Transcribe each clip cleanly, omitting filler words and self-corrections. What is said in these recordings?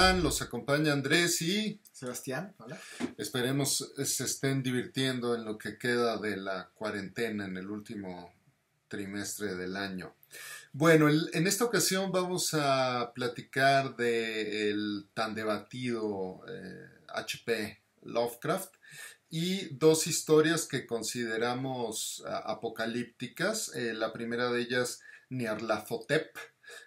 están? Los acompaña Andrés y Sebastián, hola. esperemos se estén divirtiendo en lo que queda de la cuarentena en el último trimestre del año. Bueno, en esta ocasión vamos a platicar del tan debatido H.P. Lovecraft y dos historias que consideramos apocalípticas. La primera de ellas, Nyarlathotep.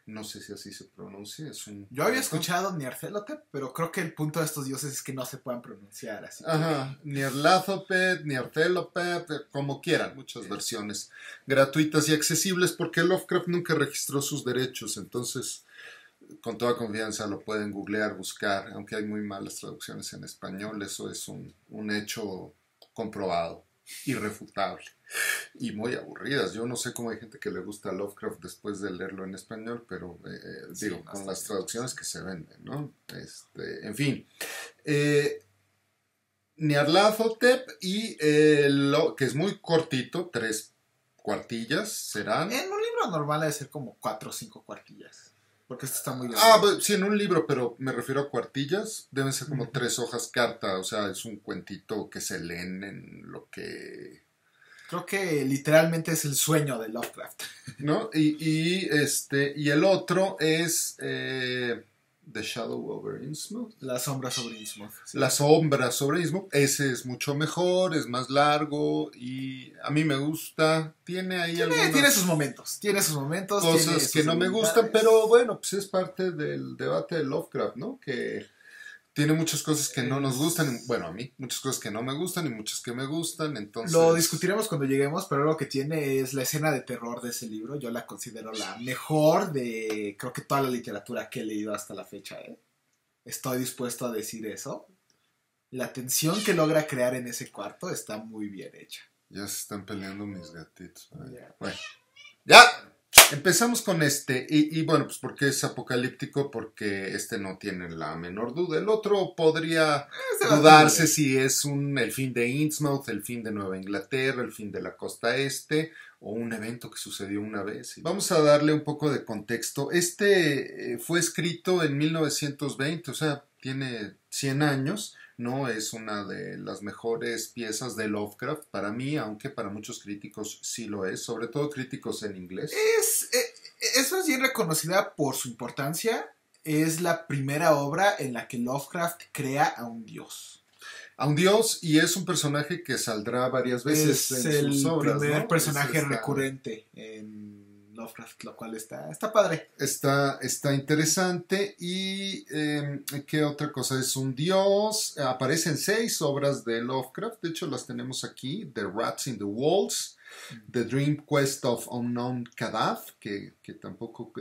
No sé si así se pronuncia. Yo había escuchado Nyarlathotep, pero creo que el punto de estos dioses es que no se puedan pronunciar así. Ajá, Nyarlathotep, Nyarlathotep, como quieran, muchas versiones gratuitas y accesibles porque Lovecraft nunca registró sus derechos, entonces con toda confianza lo pueden googlear, buscar, aunque hay muy malas traducciones en español, eso es un hecho comprobado, irrefutable. Y muy aburridas. Yo no sé cómo hay gente que le gusta Lovecraft después de leerlo en español, pero digo, con las traducciones que se venden, ¿no? En fin. Nyarlathotep y que es muy cortito, 3 cuartillas serán. En un libro normal debe ser como 4 o 5 cuartillas. Porque esto está muy bien. Sí, en un libro, pero me refiero a cuartillas. Deben ser como 3 hojas carta. O sea, es un cuentito que se leen en lo que... Creo que literalmente es el sueño de Lovecraft. ¿No? Y el otro es The Shadow over Innsmouth. La sombra sobre Innsmouth. Sí. La sombra sobre Innsmouth. Ese es mucho mejor, es más largo y a mí me gusta. Tiene sus momentos. Tiene sus momentos. Cosas que no me gustan, pero bueno, pues es parte del debate de Lovecraft, ¿no? Que tiene muchas cosas que no nos gustan, bueno, a mí, muchas cosas que no me gustan y muchas que me gustan, entonces... Lo discutiremos cuando lleguemos, pero lo que tiene es la escena de terror de ese libro. Yo la considero la mejor de, creo que toda la literatura que he leído hasta la fecha, ¿eh? Estoy dispuesto a decir eso. La tensión que logra crear en ese cuarto está muy bien hecha. Ya se están peleando mis gatitos. Yeah. Bueno, ¡ya! Empezamos con y bueno, pues porque es apocalíptico, porque no tiene la menor duda. El otro podría dudarse si es el fin de Innsmouth, el fin de Nueva Inglaterra, el fin de la costa este, o un evento que sucedió una vez. Vamos a darle un poco de contexto. Fue escrito en 1920, o sea, tiene 100 años. No es una de las mejores piezas de Lovecraft para mí, aunque para muchos críticos sí lo es, sobre todo críticos en inglés. Es más bien reconocida por su importancia. Es la primera obra en la que Lovecraft crea a un dios. A un dios, y es un personaje que saldrá varias veces en sus obras. Es el primer personaje recurrente en Lovecraft, lo cual está padre. Está interesante. Y ¿qué otra cosa? Es un dios. Aparecen 6 obras de Lovecraft. De hecho, las tenemos aquí. The Rats in the Walls, The Dream Quest of Unknown Kadath, que tampoco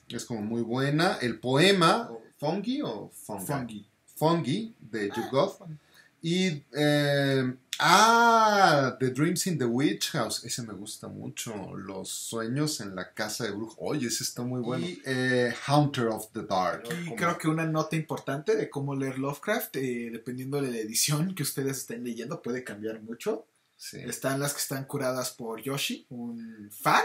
es como muy buena. El poema Fungi o Fungi. Fungi de Yugoth. Y The Dreams in the Witch House, ese me gusta mucho. Los sueños en la casa de brujo. Oye, ese está muy bueno. Y Haunter of the Dark. Y creo que una nota importante de cómo leer Lovecraft, dependiendo de la edición que ustedes estén leyendo, puede cambiar mucho. Sí. Están las que están curadas por Yoshi, un fan,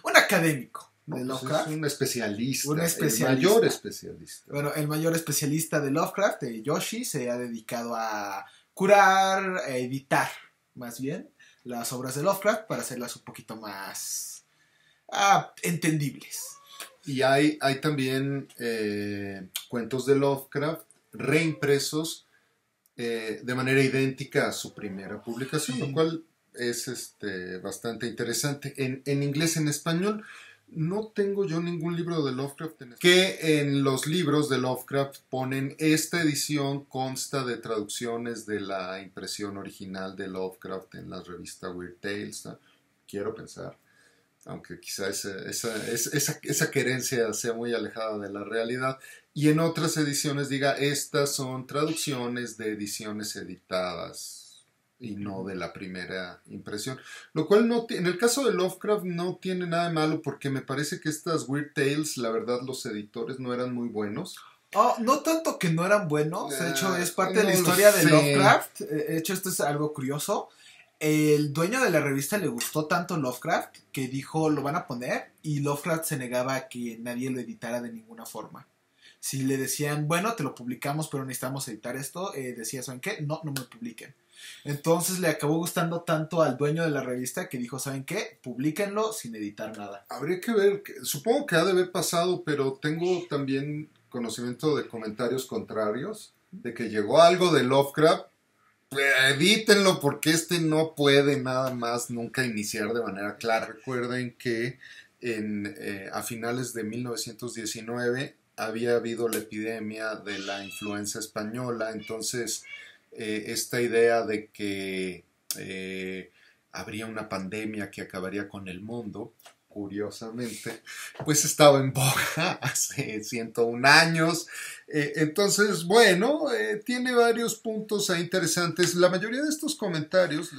un académico de Lovecraft. Es un especialista. El mayor especialista. Bueno, el mayor especialista de Lovecraft, Yoshi, se ha dedicado a curar, a editar, más bien, las obras de Lovecraft para hacerlas un poquito más entendibles. Y hay también cuentos de Lovecraft reimpresos de manera idéntica a su primera publicación, lo cual es bastante interesante. En inglés, en español, no tengo yo ningún libro de Lovecraft que en los libros de Lovecraft ponen esta edición consta de traducciones de la impresión original de Lovecraft en la revista Weird Tales, ¿no? Quiero pensar, aunque quizá esa querencia sea muy alejada de la realidad, y en otras ediciones diga estas son traducciones de ediciones editadas y no de la primera impresión, lo cual en el caso de Lovecraft no tiene nada de malo, porque me parece que estas Weird Tales, la verdad, los editores no eran muy buenos. No tanto que no eran buenos, de hecho es parte de la historia de Lovecraft. De hecho, esto es algo curioso. El dueño de la revista le gustó tanto Lovecraft que dijo lo van a poner, y Lovecraft se negaba a que nadie lo editara de ninguna forma. Si le decían, bueno, te lo publicamos, pero necesitamos editar esto, decía, ¿saben qué? No, no me publiquen. Entonces le acabó gustando tanto al dueño de la revista que dijo, ¿saben qué? Publíquenlo sin editar nada. Habría que ver, supongo que ha de haber pasado, pero tengo también conocimiento de comentarios contrarios, de que llegó algo de Lovecraft, edítenlo porque no puede nada más nunca iniciar de manera clara. Recuerden que a finales de 1919 había habido la epidemia de la influenza española, entonces esta idea de que habría una pandemia que acabaría con el mundo, curiosamente, pues estaba en boga hace 101 años. Entonces, bueno, tiene varios puntos interesantes. La mayoría de estos comentarios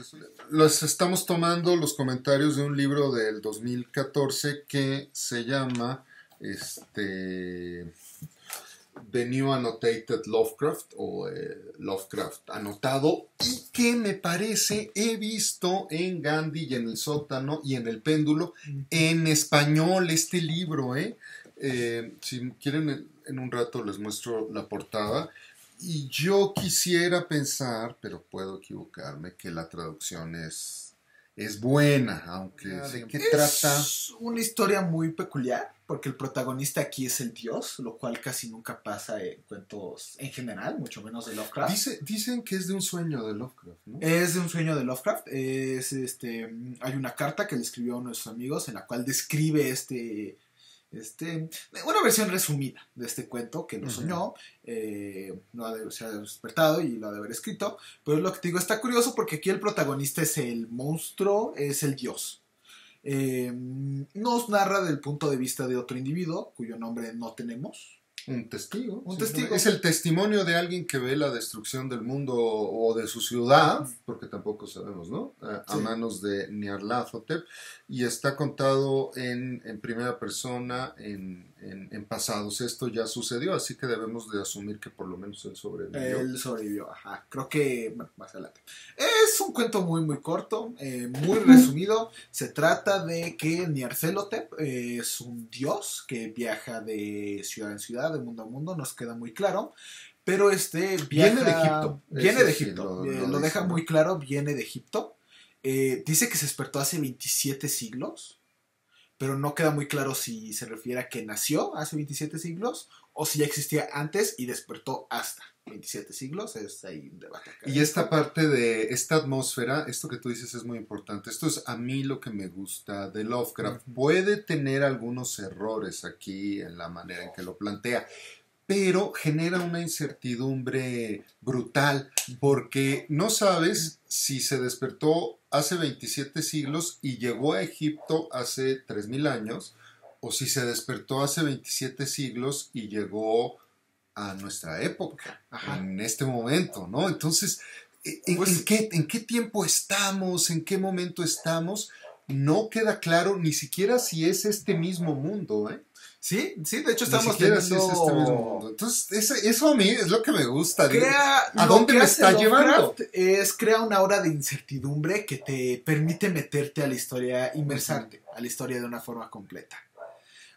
los estamos tomando los comentarios de un libro del 2014 que se llama The New Annotated Lovecraft o Lovecraft anotado, y que me parece he visto en Gandhi y en El Sótano y en El Péndulo en español este libro. Si quieren en un rato les muestro la portada, y yo quisiera pensar, pero puedo equivocarme, que la traducción es buena, aunque ¿de qué trata? Es una historia muy peculiar, porque el protagonista aquí es el dios, lo cual casi nunca pasa en cuentos en general, mucho menos de Lovecraft. Dicen que es de un sueño de Lovecraft, ¿no? Es de un sueño de Lovecraft. Hay una carta que le escribió a uno de sus amigos en la cual describe una versión resumida de este cuento que lo soñó, se ha despertado y lo ha de haber escrito, pero es lo que te digo, está curioso porque aquí el protagonista es el monstruo, es el dios. Nos narra del punto de vista de otro individuo cuyo nombre no tenemos. Un testigo. Un testigo. Es el testimonio de alguien que ve la destrucción del mundo o de su ciudad, porque tampoco sabemos, ¿no? A manos de Nyarlathotep, y está contado en primera persona, en pasados. Esto ya sucedió, así que debemos de asumir que por lo menos él sobrevivió. Él sobrevivió, ajá. Creo que, bueno, más adelante. Es un cuento muy, muy corto, muy resumido. Se trata de que Nyarlathotep es un dios que viaja de ciudad en ciudad, de mundo a mundo, nos queda muy claro. Pero viene de Egipto. Viene de Egipto. Lo deja muy claro, viene de Egipto. Dice que se despertó hace 27 siglos. Pero no queda muy claro si se refiere a que nació hace 27 siglos o si ya existía antes y despertó hasta 27 siglos. Es ahí un debate. Y esta parte de esta atmósfera, esto que tú dices es muy importante. Esto es a mí lo que me gusta de Lovecraft. Puede tener algunos errores aquí en la manera en que lo plantea, pero genera una incertidumbre brutal porque no sabes si se despertó hace 27 siglos y llegó a Egipto hace 3000 años, o si se despertó hace 27 siglos y llegó a nuestra época, en este momento, ¿no? Entonces, ¿en qué tiempo estamos? ¿En qué momento estamos? No queda claro ni siquiera si es este mismo mundo, ¿eh? Sí, de hecho estamos teniendo... Entonces, eso a mí es lo que me gusta. ¿A dónde me está llevando? Crea una aura de incertidumbre que te permite meterte a la historia, inmersarte a la historia de una forma completa.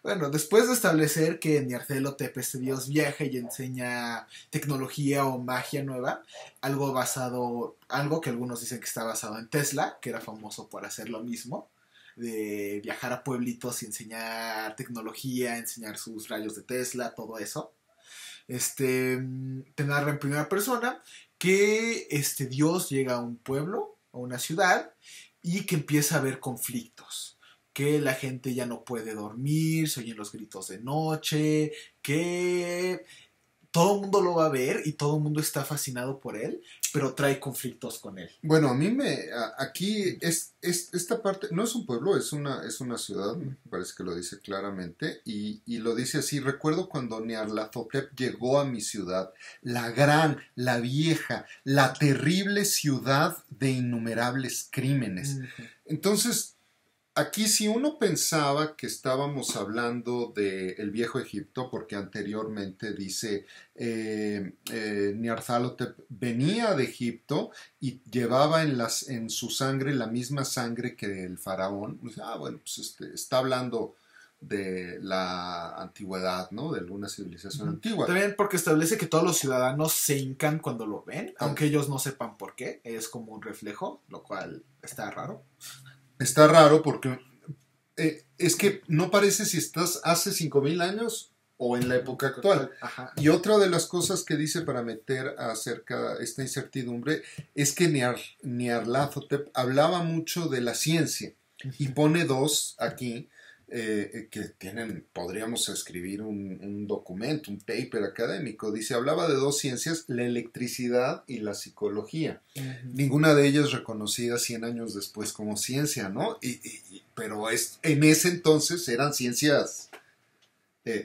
Bueno, después de establecer que Nyarlathotep, este dios, viaja y enseña tecnología o magia nueva, algo que algunos dicen que está basado en Tesla, que era famoso por hacer lo mismo, de viajar a pueblitos y enseñar tecnología, enseñar sus rayos de Tesla, todo eso. Te narra en primera persona que este dios llega a un pueblo, a una ciudad, y que empieza a haber conflictos. Que la gente ya no puede dormir, se oyen los gritos de noche, que todo el mundo lo va a ver y todo el mundo está fascinado por él, pero trae conflictos con él. Bueno, a mí aquí esta parte, no es un pueblo, es una ciudad, me parece que lo dice claramente, y lo dice así: recuerdo cuando Nyarlathotep llegó a mi ciudad, la gran, la vieja, la terrible ciudad de innumerables crímenes. Entonces, aquí si uno pensaba que estábamos hablando del viejo Egipto, porque anteriormente dice Nyarlathotep venía de Egipto y llevaba en su sangre la misma sangre que el faraón, pues, bueno, pues está hablando de la antigüedad, ¿no? De alguna civilización antigua. También porque establece que todos los ciudadanos se hincan cuando lo ven, aunque ellos no sepan por qué. Es como un reflejo, lo cual está raro. Está raro porque es que no parece si estás hace 5000 años o en la época actual. Ajá. Y otra de las cosas que dice para meter acerca de esta incertidumbre es que Nyarlathotep hablaba mucho de la ciencia y pone dos aquí que tienen, podríamos escribir un documento, un paper académico. Dice, hablaba de dos ciencias, la electricidad y la psicología. Ninguna de ellas reconocida 100 años después como ciencia, ¿no? Pero en ese entonces eran ciencias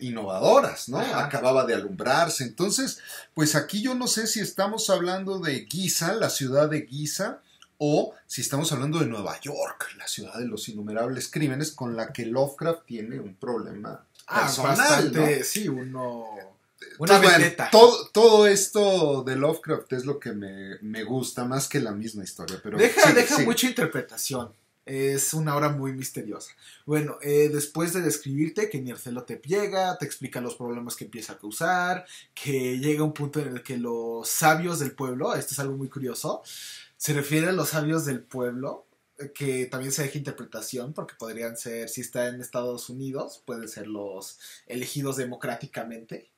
innovadoras, ¿no? Ajá. Acababa de alumbrarse. Entonces, pues aquí yo no sé si estamos hablando de Giza, la ciudad de Giza, o si estamos hablando de Nueva York, la ciudad de los innumerables crímenes, con la que Lovecraft tiene un problema personal, bastante, ¿no? sí, una Entonces, vendetta. todo esto de Lovecraft es lo que me gusta, más que la misma historia. Pero Deja sigue. mucha interpretación. Es una obra muy misteriosa. Bueno, después de describirte que Nyarlathotep llega, te explica los problemas que empieza a causar, que llega un punto en el que los sabios del pueblo, esto es algo muy curioso, se refiere a los sabios del pueblo, que también se deja interpretación, porque podrían ser, si está en Estados Unidos, pueden ser los elegidos democráticamente,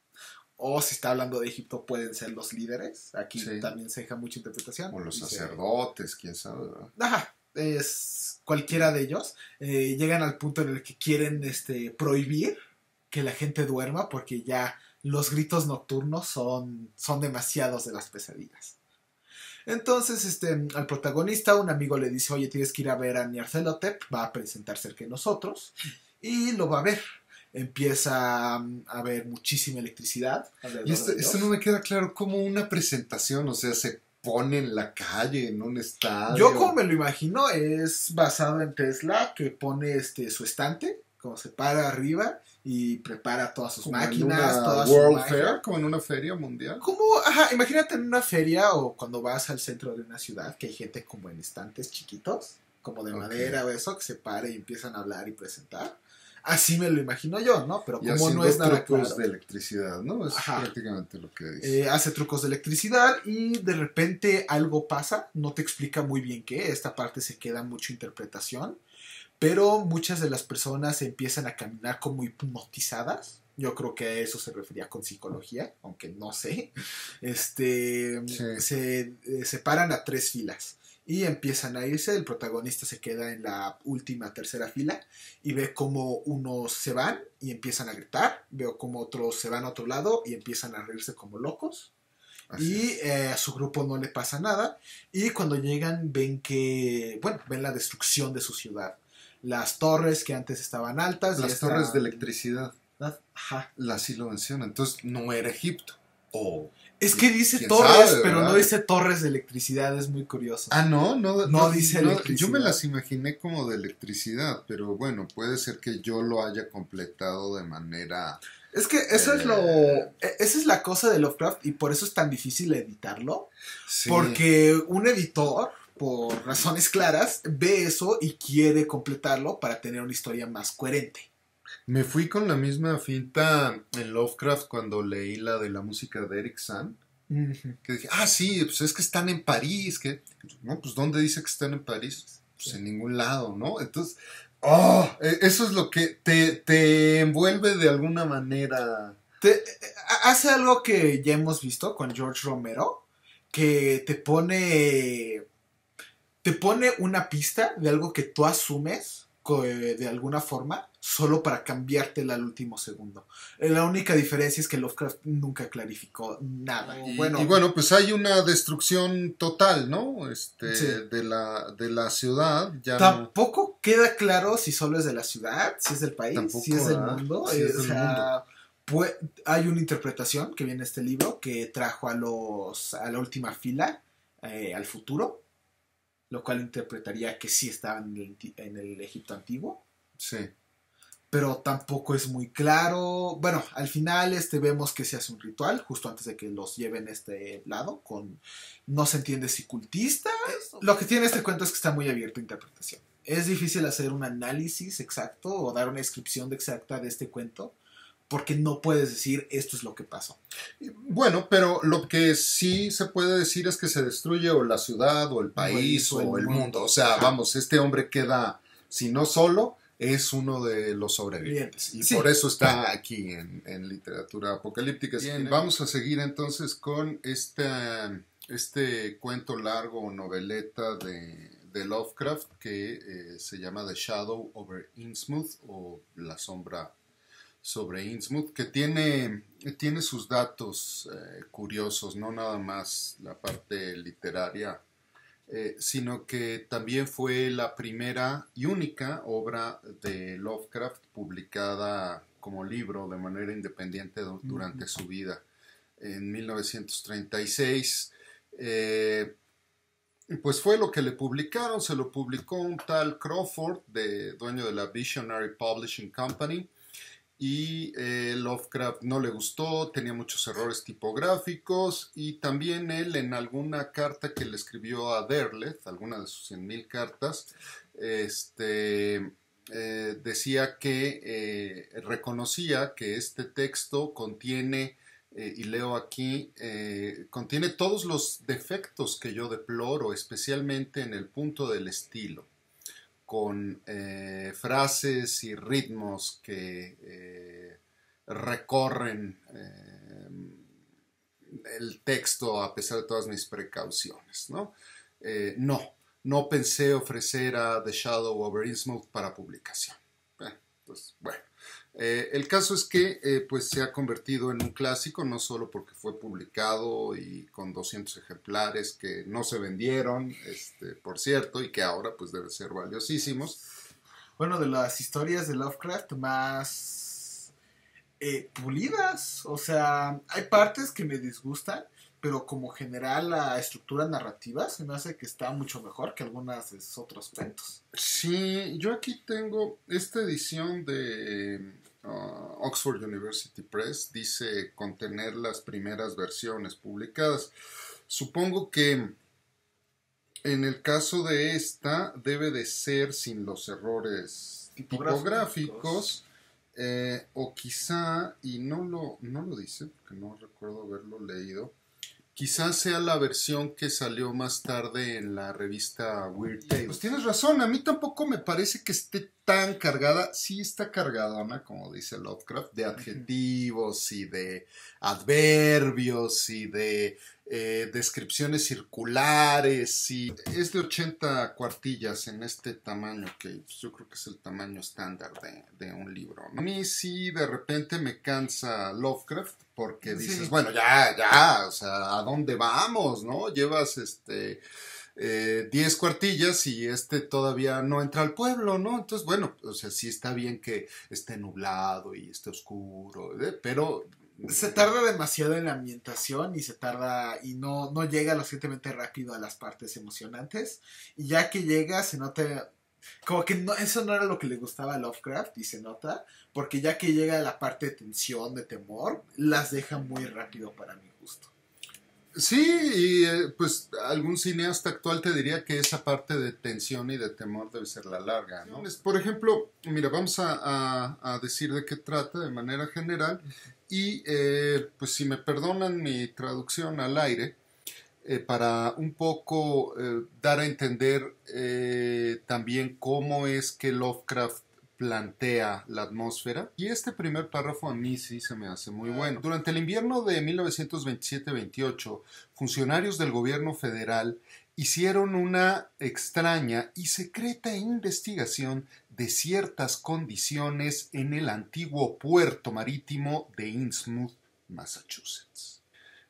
o si está hablando de Egipto, pueden ser los líderes. Aquí también se deja mucha interpretación. O los sacerdotes, quién sabe, ¿verdad? Ajá, es cualquiera de ellos. Llegan al punto en el que quieren prohibir que la gente duerma, porque ya los gritos nocturnos son demasiados de las pesadillas. Entonces, al protagonista, un amigo le dice, oye, tienes que ir a ver a Nyarlathotep, va a presentar cerca de nosotros, y lo va a ver. Empieza a haber muchísima electricidad. Y esto no me queda claro, como una presentación, o sea, se pone en la calle, en un estadio. Yo como me lo imagino, es basado en Tesla, que pone su estante, como se para arriba, y prepara todas sus máquinas, toda su World Fair, como en una feria mundial. Imagínate en una feria o cuando vas al centro de una ciudad, que hay gente como en estantes chiquitos, como de madera o eso, que se para y empiezan a hablar y presentar. Así me lo imagino yo, ¿no? Pero como no es nada claro. trucos de electricidad, ¿no? Es prácticamente lo que dice. Hace trucos de electricidad y de repente algo pasa, no te explica muy bien qué, esta parte se queda mucha interpretación. Pero muchas de las personas empiezan a caminar como hipnotizadas. Yo creo que a eso se refería con psicología, aunque no sé. Se separan a 3 filas y empiezan a irse. El protagonista se queda en la última tercera fila y ve como unos se van y empiezan a gritar. Veo como otros se van a otro lado y empiezan a reírse como locos. Y a su grupo no le pasa nada. Y cuando llegan ven la destrucción de su ciudad. Las torres que antes estaban altas. Las torres de electricidad. Ajá. Así lo menciona. Entonces no era Egipto. Es que dice torres, pero no dice torres de electricidad. Es muy curioso. No dice electricidad. Yo me las imaginé como de electricidad, pero bueno, puede ser que yo lo haya completado de manera... Es que eso esa es la cosa de Lovecraft y por eso es tan difícil editarlo. Sí. Porque un editor, por razones claras, ve eso y quiere completarlo para tener una historia más coherente. Me fui con la misma finta en Lovecraft cuando leí la de la música de Eric Sand. Que dije, sí, pues es que están en París. No, pues ¿dónde dice que están en París? Pues en ningún lado, ¿no? Entonces, eso es lo que te envuelve de alguna manera. Hace algo que ya hemos visto con George Romero, que te pone una pista de algo que tú asumes de alguna forma, solo para cambiártela al último segundo. La única diferencia es que Lovecraft nunca clarificó nada. Y bueno, pues hay una destrucción total, ¿no? De la ciudad. Tampoco queda claro si solo es de la ciudad, si es del país, si es del mundo. Hay una interpretación que viene en este libro que trajo a la última fila al futuro, lo cual interpretaría que sí estaban en el Egipto antiguo. Sí. Pero tampoco es muy claro. Bueno, al final vemos que se hace un ritual justo antes de que los lleven a este lado, no se entiende si cultistas. Lo que tiene este cuento es que está muy abierto a interpretación. Es difícil hacer un análisis exacto o dar una descripción exacta de este cuento porque no puedes decir esto es lo que pasó. Bueno, pero lo que sí se puede decir es que se destruye o la ciudad o el país o el mundo. O sea, vamos, este hombre queda, si no solo, es uno de los sobrevivientes. Y por eso está aquí en literatura apocalíptica. Bien, vamos a seguir entonces con este cuento largo o noveleta de Lovecraft que se llama The Shadow over Innsmouth o La sombra sobre Innsmouth, que tiene sus datos curiosos, no nada más la parte literaria, sino que también fue la primera y única obra de Lovecraft publicada como libro de manera independiente durante su vida. En 1936, pues fue lo que le publicaron, se lo publicó un tal Crawford, dueño de la Visionary Publishing Company, y Lovecraft no le gustó, tenía muchos errores tipográficos y también él en alguna carta que le escribió a Derleth, alguna de sus 100,000 cartas, decía que reconocía que este texto contiene, y leo aquí, contiene todos los defectos que yo deploro, especialmente en el punto del estilo, con frases y ritmos que recorren el texto a pesar de todas mis precauciones, ¿no? No pensé ofrecer a The Shadow over Innsmouth para publicación. Pues bueno. El caso es que pues se ha convertido en un clásico, no solo porque fue publicado y con 200 ejemplares que no se vendieron, por cierto, y que ahora pues deben ser valiosísimos. Bueno, de las historias de Lovecraft más pulidas, o sea, hay partes que me disgustan, pero como general la estructura narrativa se me hace que está mucho mejor que algunos de sus otros cuentos. Sí, yo aquí tengo esta edición de Oxford University Press, dice contener las primeras versiones publicadas. Supongo que en el caso de esta debe de ser sin los errores tipográficos, o quizá, y no lo dice, porque no recuerdo haberlo leído, quizás sea la versión que salió más tarde en la revista Weird Tales. Pues tienes razón, a mí tampoco me parece que esté tan cargada. Sí está cargadona, como dice Lovecraft, de adjetivos y de adverbios y de descripciones circulares. Y es de 80 cuartillas en este tamaño, que yo creo que es el tamaño estándar de un libro, ¿no? A mí sí de repente me cansa Lovecraft, porque dices, bueno, ya, o sea, ¿a dónde vamos, no? Llevas 10 cuartillas y todavía no entra al pueblo, ¿no? Entonces, bueno, o sea, sí está bien que esté nublado y esté oscuro, pero se tarda demasiado en la ambientación y no llega lo suficientemente rápido a las partes emocionantes, y ya que llega se nota como que eso no era lo que le gustaba a Lovecraft, y se nota, porque ya que llega a la parte de tensión, de temor, las deja muy rápido para mi gusto. Sí, y pues algún cineasta actual te diría que esa parte de tensión y de temor debe ser la larga, ¿no? Por ejemplo, mira, vamos a decir de qué trata de manera general, y pues si me perdonan mi traducción al aire, para un poco dar a entender también cómo es que Lovecraft plantea la atmósfera. Y este primer párrafo a mí sí se me hace muy bueno. Durante el invierno de 1927-28, funcionarios del gobierno federal hicieron una extraña y secreta investigación de ciertas condiciones en el antiguo puerto marítimo de Innsmouth, Massachusetts.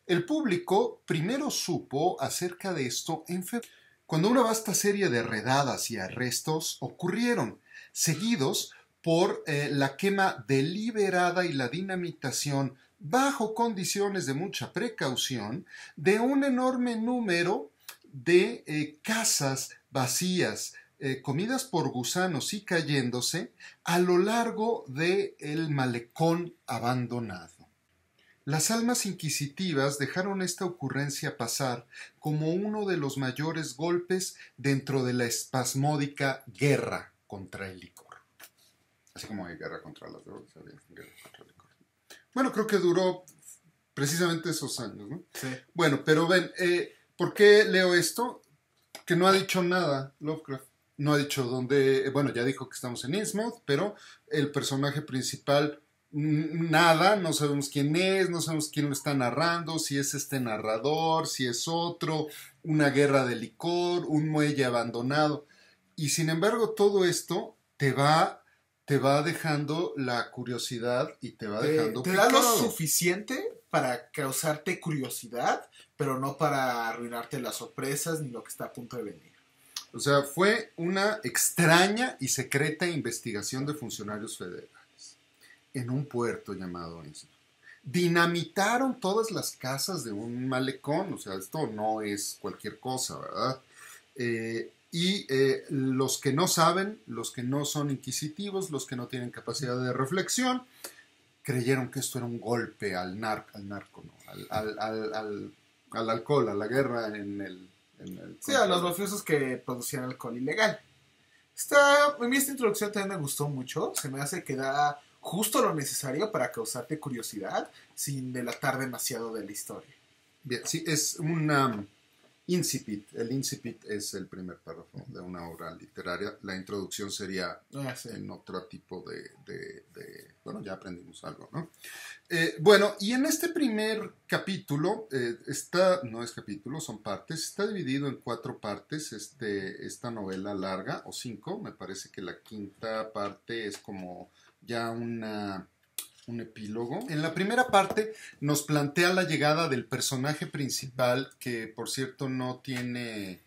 El público primero supo acerca de esto en febrero, cuando una vasta serie de redadas y arrestos ocurrieron, seguidos por la quema deliberada y la dinamitación bajo condiciones de mucha precaución de un enorme número de casas vacías, comidas por gusanos y cayéndose a lo largo del malecón abandonado. Las almas inquisitivas dejaron esta ocurrencia pasar como uno de los mayores golpes dentro de la espasmódica guerra contra el licor. Así como hay guerra contra las drogas, había guerra contra el licor. Bueno, creo que duró precisamente esos años, ¿no? Sí. Bueno, pero ven, ¿por qué leo esto? Que no ha dicho nada Lovecraft. No ha dicho dónde, bueno, ya dijo que estamos en Innsmouth, pero el personaje principal, nada, no sabemos quién es, no sabemos quién lo está narrando, si es este narrador, si es otro, una guerra de licor, un muelle abandonado. Y sin embargo, todo esto te va dejando la curiosidad y te va dejando te da lo picado. suficiente para causarte curiosidad, pero no para arruinarte las sorpresas ni lo que está a punto de venir. O sea, fue una extraña y secreta investigación de funcionarios federales en un puerto llamado Innsmouth. Dinamitaron todas las casas de un malecón, o sea, esto no es cualquier cosa, ¿verdad? Los que no saben, los que no son inquisitivos, los que no tienen capacidad de reflexión, creyeron que esto era un golpe al narco, ¿no? al alcohol, a la guerra en el... Sí, a los mafiosos que producían alcohol ilegal. A mí esta introducción también me gustó mucho. Se me hace que da justo lo necesario para causarte curiosidad sin delatar demasiado de la historia. Bien, sí, es una incipit. El incipit es el primer párrafo de una obra literaria. La introducción sería en otro tipo de... Bueno, ya aprendimos algo, ¿no? Bueno, y en este primer capítulo, no es capítulo, son partes, está dividido en 4 partes esta novela larga, o 5, me parece que la quinta parte es como ya un epílogo. En la primera parte nos plantea la llegada del personaje principal, que por cierto no tiene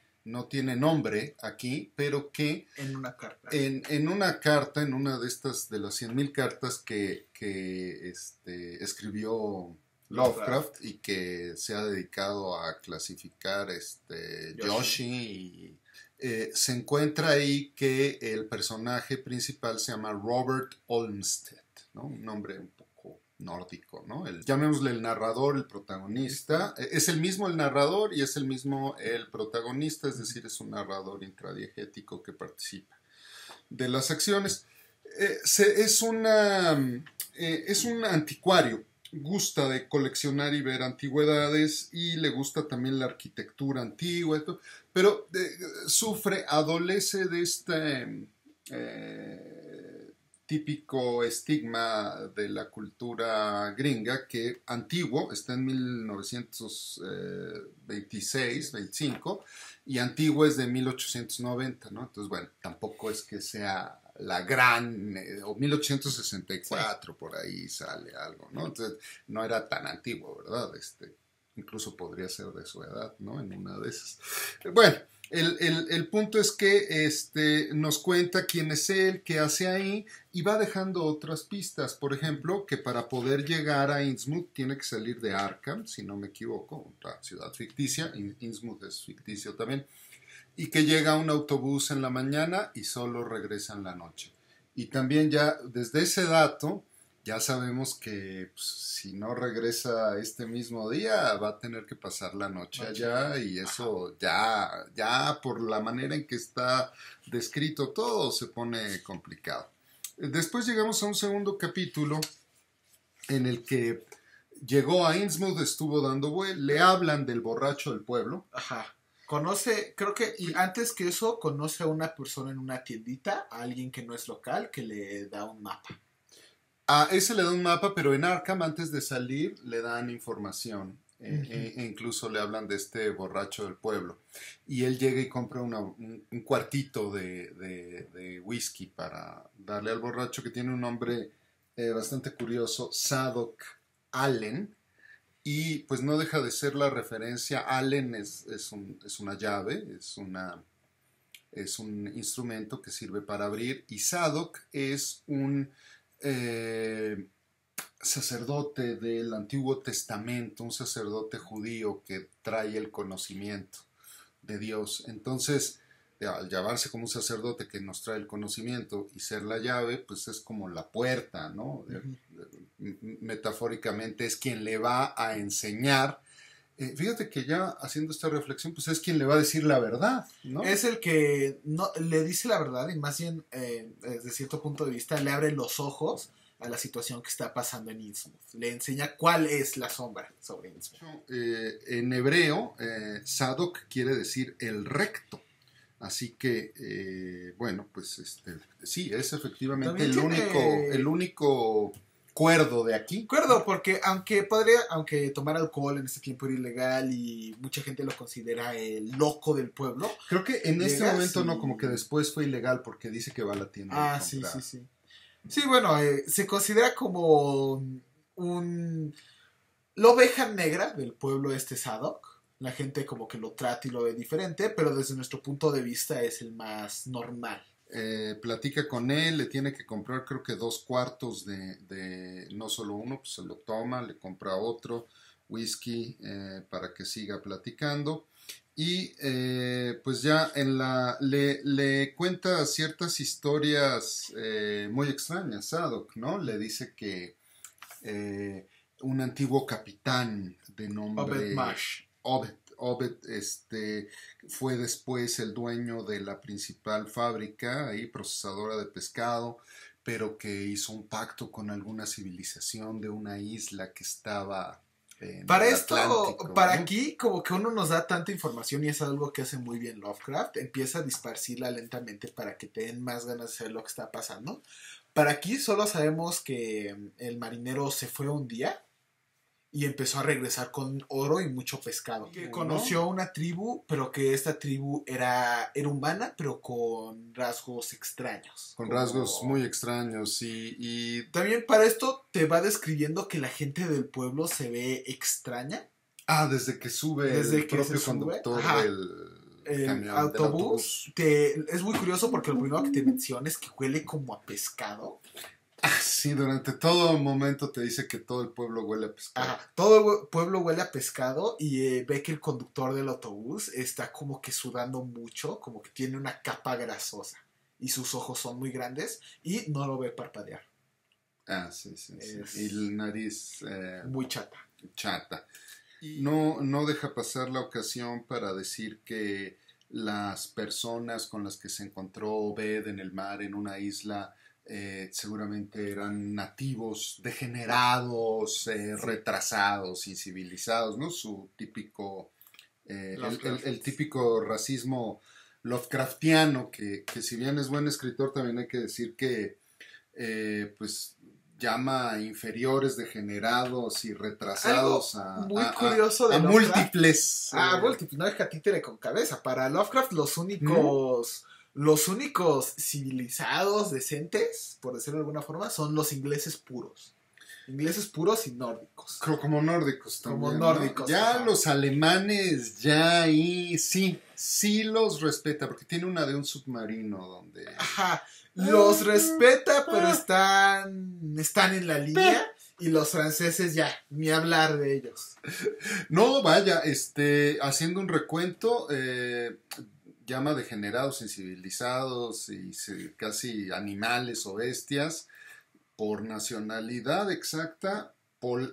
nombre aquí, pero que en una carta, en una de estas de las 100,000 cartas que escribió Lovecraft y que se ha dedicado a clasificar Yoshi y se encuentra ahí que el personaje principal se llama Robert Olmsted, ¿no? Un nombre un poco nórdico, ¿no? Llamémosle el narrador, el protagonista. Es el mismo el narrador y es el mismo el protagonista, es decir, es un narrador intradiegético que participa de las acciones. Es un anticuario, gusta de coleccionar y ver antigüedades y le gusta también la arquitectura antigua, pero adolece de este típico estigma de la cultura gringa que antiguo está en 1926, 25 y antiguo es de 1890, ¿no? Entonces, bueno, tampoco es que sea la gran, o 1864, sí. Por ahí sale algo, ¿no? Entonces, no era tan antiguo, ¿verdad? Incluso podría ser de su edad, ¿no? En una de esas. Bueno, el punto es que nos cuenta quién es él, qué hace ahí, y va dejando otras pistas. Por ejemplo, que para poder llegar a Innsmouth tiene que salir de Arkham, si no me equivoco, otra ciudad ficticia. Innsmouth es ficticio también. Y que llega un autobús en la mañana y solo regresa en la noche. Y también ya desde ese dato ya sabemos que pues, si no regresa este mismo día va a tener que pasar la noche allá y eso ya por la manera en que está descrito todo se pone complicado. Después llegamos a un segundo capítulo en el que llegó a Innsmouth, estuvo dando vueltas, le hablan del borracho del pueblo. Ajá. Conoce, creo que, y antes que eso, conoce a una persona en una tiendita, a alguien que no es local, que le da un mapa. A ese le da un mapa, pero en Arkham, antes de salir, le dan información. Incluso le hablan de este borracho del pueblo. Y él llega y compra un cuartito de whisky para darle al borracho, que tiene un nombre bastante curioso, Zadok Allen. Y pues no deja de ser la referencia. Allen es una llave, es un instrumento que sirve para abrir. Y Zadok es un sacerdote del Antiguo Testamento, un sacerdote judío que trae el conocimiento de Dios. Entonces, al llamarse como un sacerdote que nos trae el conocimiento y ser la llave, pues es como la puerta, ¿no? Metafóricamente es quien le va a enseñar. Fíjate que ya haciendo esta reflexión, pues es quien le va a decir la verdad, ¿no? Es el que no le dice la verdad y más bien, desde cierto punto de vista, le abre los ojos a la situación que está pasando en Innsmouth. Le enseña cuál es la sombra sobre Innsmouth. En hebreo, Sadok quiere decir el recto. Así que, bueno, pues sí, es efectivamente el único cuerdo de aquí. Cuerdo, porque aunque tomar alcohol en este tiempo era ilegal y mucha gente lo considera el loco del pueblo. Creo que en este momento no, como que después fue ilegal porque dice que va a la tienda. Ah, sí. Sí, bueno, se considera como la oveja negra del pueblo Sadok. La gente como que lo trata y lo ve diferente, pero desde nuestro punto de vista es el más normal. Platica con él, le tiene que comprar creo que 2 cuartos de no solo uno, pues se lo toma, le compra otro whisky para que siga platicando y pues ya le cuenta ciertas historias muy extrañas, Sadok, ¿no? Le dice que un antiguo capitán de nombre Obed Marsh. Obed fue después el dueño de la principal fábrica ahí, procesadora de pescado, pero que hizo un pacto con alguna civilización de una isla que estaba en para el esto, Atlántico, para ¿no? Aquí, como que uno nos da tanta información y es algo que hace muy bien Lovecraft, empieza a disparcirla lentamente para que te den más ganas de saber lo que está pasando. Para aquí solo sabemos que el marinero se fue un día y empezó a regresar con oro y mucho pescado. Que conoció una tribu, pero que esta tribu era humana, pero con rasgos extraños. Con rasgos muy extraños y... También para esto te va describiendo que la gente del pueblo se ve extraña. Desde que sube el propio conductor del camión, autobús. Es muy curioso porque lo primero que te menciona es que huele como a pescado. Sí, durante todo momento te dice que todo el pueblo huele a pescado. Todo el pueblo huele a pescado y ve que el conductor del autobús está como que sudando mucho, como que tiene una capa grasosa y sus ojos son muy grandes y no lo ve parpadear. Sí. Y la nariz... muy chata. No deja pasar la ocasión para decir que las personas con las que se encontró Obed en el mar, en una isla... seguramente eran nativos degenerados, retrasados, incivilizados, ¿no? Su típico, el típico racismo Lovecraftiano, que si bien es buen escritor, también hay que decir que, pues, llama inferiores, degenerados y retrasados a múltiples. Múltiples, no deja títere con cabeza. Para Lovecraft los únicos civilizados decentes, por decirlo de alguna forma, son los ingleses puros. Ingleses puros y nórdicos. Como nórdicos también. Como nórdicos. ¿No? Ya los alemanes, ya ahí sí los respeta, porque tiene una de un submarino donde... Los respeta, pero están en la línea. Y los franceses ya, ni hablar de ellos. No, vaya, haciendo un recuento... llama degenerados, incivilizados y casi animales o bestias por nacionalidad exacta,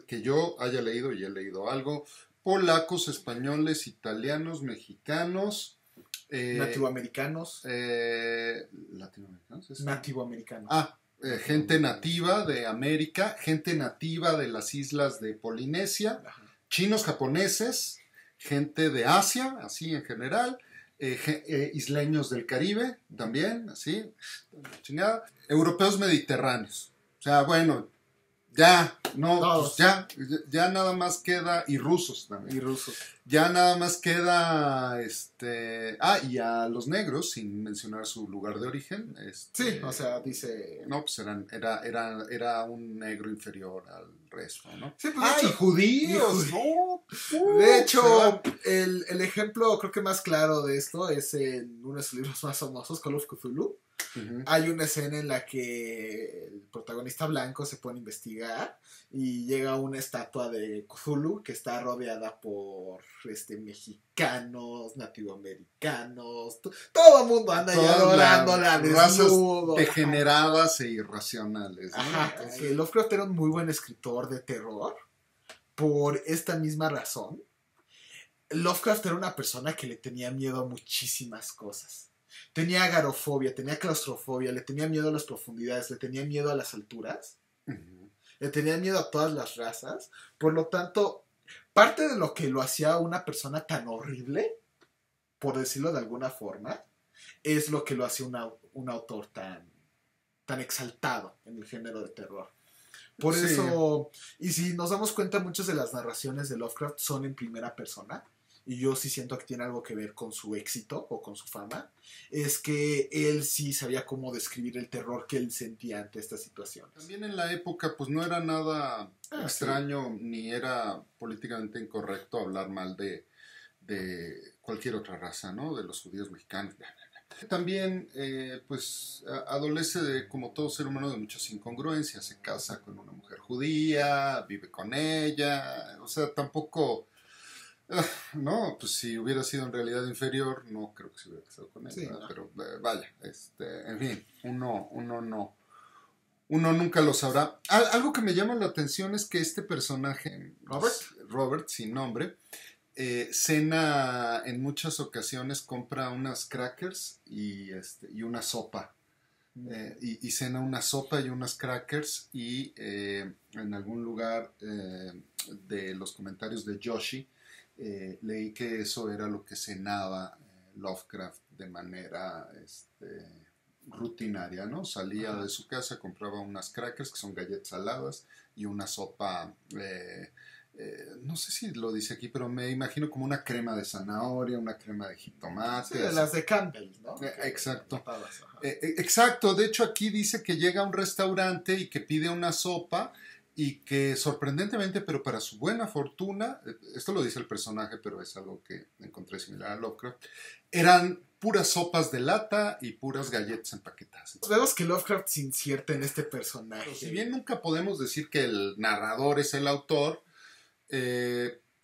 que yo haya leído y he leído algo, polacos, españoles, italianos, mexicanos, nativoamericanos. ¿Latinoamericanos? Nativoamericanos. Gente nativa de América, gente nativa de las islas de Polinesia, chinos, japoneses, gente de Asia, así en general, isleños del Caribe también, así, chingada, europeos mediterráneos. O sea, bueno, ya, no, pues ya nada más queda, y rusos también. Y rusos. Ya nada más queda, y a los negros, sin mencionar su lugar de origen. Sí, o sea, dice... No, pues era un negro inferior al resto, ¿no? Sí, pues y judíos, no. De hecho, el ejemplo creo que más claro de esto es en uno de sus libros más famosos, Call of Cthulhu. Uh-huh. Hay una escena en la que el protagonista blanco se pone a investigar y llega una estatua de Cthulhu que está rodeada por mexicanos, nativoamericanos, todo el mundo anda ya adorándola, razas degeneradas e irracionales, ¿no? Ajá, Lovecraft era un muy buen escritor de terror por esta misma razón. Lovecraft era una persona que le tenía miedo a muchísimas cosas. Tenía agorafobia, tenía claustrofobia, le tenía miedo a las profundidades, le tenía miedo a las alturas, le tenía miedo a todas las razas. Por lo tanto, parte de lo que lo hacía una persona tan horrible, por decirlo de alguna forma, es lo que lo hacía un autor tan exaltado en el género de terror. Por eso, y si nos damos cuenta, muchas de las narraciones de Lovecraft son en primera persona, y yo sí siento que tiene algo que ver con su éxito o con su fama, es que él sí sabía cómo describir el terror que él sentía ante estas situaciones. También en la época pues no era nada extraño ni era políticamente incorrecto hablar mal de cualquier otra raza, ¿no? De los judíos mexicanos, bla, bla, bla. También pues adolece de, como todo ser humano, de muchas incongruencias. Se casa con una mujer judía, vive con ella, o sea, tampoco... No, pues si hubiera sido en realidad inferior, no creo que se hubiera casado con él, sí, ¿no? Pero vaya, en fin, uno nunca lo sabrá. Algo que me llama la atención es que este personaje, Robert sin nombre, cena en muchas ocasiones, compra unas crackers y una sopa. Y cena una sopa y unas crackers y en algún lugar de los comentarios de Joshi, leí que eso era lo que cenaba Lovecraft de manera rutinaria, ¿no? Salía de su casa, compraba unas crackers, que son galletas saladas, y una sopa, no sé si lo dice aquí, pero me imagino como una crema de zanahoria, una crema de jitomate. Sí, de las de Campbell, ¿no? Exacto. Exacto, de hecho aquí dice que llega a un restaurante y que pide una sopa, y que sorprendentemente, pero para su buena fortuna, esto lo dice el personaje, pero es algo que encontré similar a Lovecraft, eran puras sopas de lata y puras galletas empaquetadas. Vemos que Lovecraft se inserta en este personaje. Pero si bien nunca podemos decir que el narrador es el autor,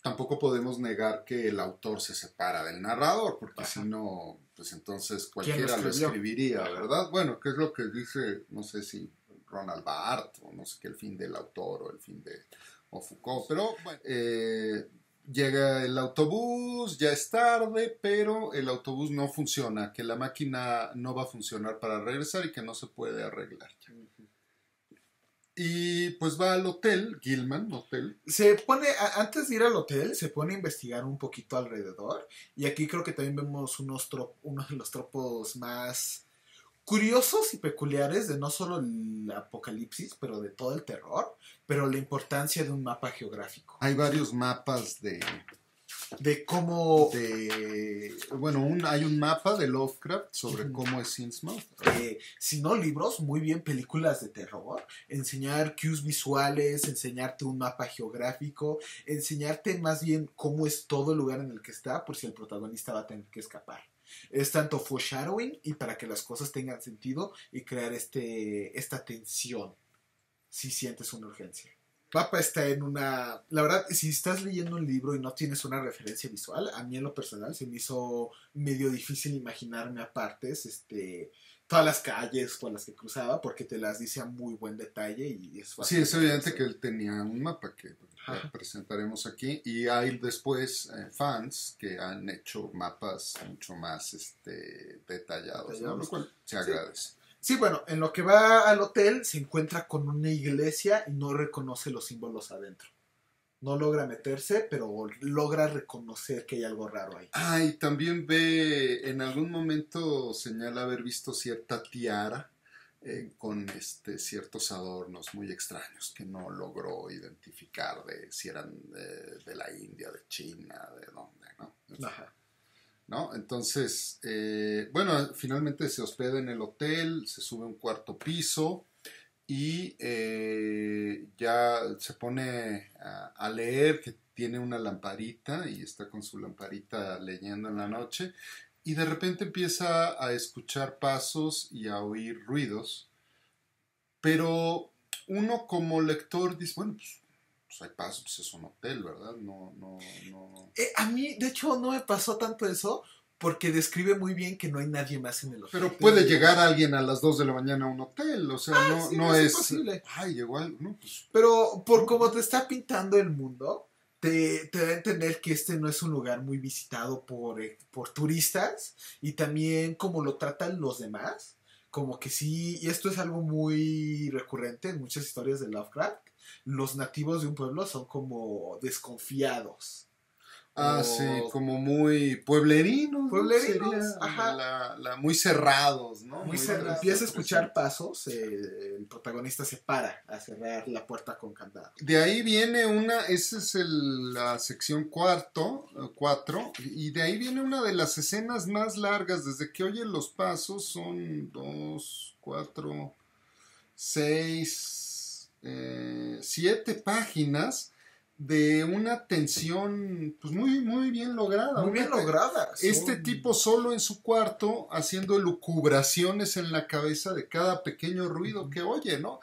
tampoco podemos negar que el autor se separa del narrador, porque si no, pues entonces cualquiera lo escribiría, ¿verdad? Bueno, ¿qué es lo que dice? No sé si Ronald Barthes, o no sé qué, el fin del autor o el fin de Foucault, pero bueno, llega el autobús, ya es tarde, pero el autobús no funciona, que la máquina no va a funcionar para regresar y que no se puede arreglar ya. Y pues va al hotel, Gilman Hotel. Se pone, antes de ir al hotel, se pone a investigar un poquito alrededor, y aquí creo que también vemos uno de los tropos más curiosos y peculiares de no solo el apocalipsis, pero de todo el terror, pero la importancia de un mapa geográfico. Hay varios mapas de cómo... hay un mapa de Lovecraft sobre cómo es Innsmouth. Si no libros, muy bien películas de terror, enseñar cues visuales, enseñarte un mapa geográfico, enseñarte más bien cómo es todo el lugar en el que está, por si el protagonista va a tener que escapar. Es tanto foreshadowing y para que las cosas tengan sentido y crear esta tensión si sientes una urgencia. Papa está en una... La verdad, si estás leyendo un libro y no tienes una referencia visual, a mí en lo personal se me hizo medio difícil imaginarme a partes todas las calles por las que cruzaba, porque te las dice a muy buen detalle y es fácil. Sí, es evidente que él tenía un mapa que presentaremos aquí, y hay después fans que han hecho mapas mucho más detallados, ¿no? Lo cual se agradece. Sí, bueno, en lo que va al hotel se encuentra con una iglesia y no reconoce los símbolos adentro. No logra meterse, pero logra reconocer que hay algo raro ahí. Y también ve, en algún momento señala haber visto cierta tiara con ciertos adornos muy extraños que no logró identificar de si eran de la India, de China, de dónde, ¿no? Ajá. ¿No? Entonces, finalmente se hospeda en el hotel, se sube a un cuarto piso y ya se pone a leer, que tiene una lamparita y está con su lamparita leyendo en la noche, y de repente empieza a escuchar pasos y a oír ruidos, pero uno como lector dice, bueno, pues pues hay pasos, pues es un hotel, ¿verdad? No. A mí, de hecho, no me pasó tanto eso, porque describe muy bien que no hay nadie más en el hotel. Pero puede llegar alguien a las 2 de la mañana a un hotel, o sea, sí, no es posible. Ay, llegó algo, no, pues. Pero por cómo te está pintando el mundo, te da a entender que este no es un lugar muy visitado por turistas, y también como lo tratan los demás, como que sí, y esto es algo muy recurrente en muchas historias de Lovecraft, los nativos de un pueblo son como desconfiados. Sí, como muy pueblerinos. Pueblerinos, ¿no? Sería ajá. muy cerrados, ¿no? Muy cerrado. Empieza a escuchar pasos, el protagonista se para a cerrar la puerta con candado. De ahí viene esa es la sección 4, y de ahí viene una de las escenas más largas, desde que oye los pasos, son 2, 4, 6, 7 páginas de una tensión pues muy, muy bien lograda. Muy bien lograda. Este tipo solo en su cuarto haciendo elucubraciones en la cabeza de cada pequeño ruido que oye, ¿no?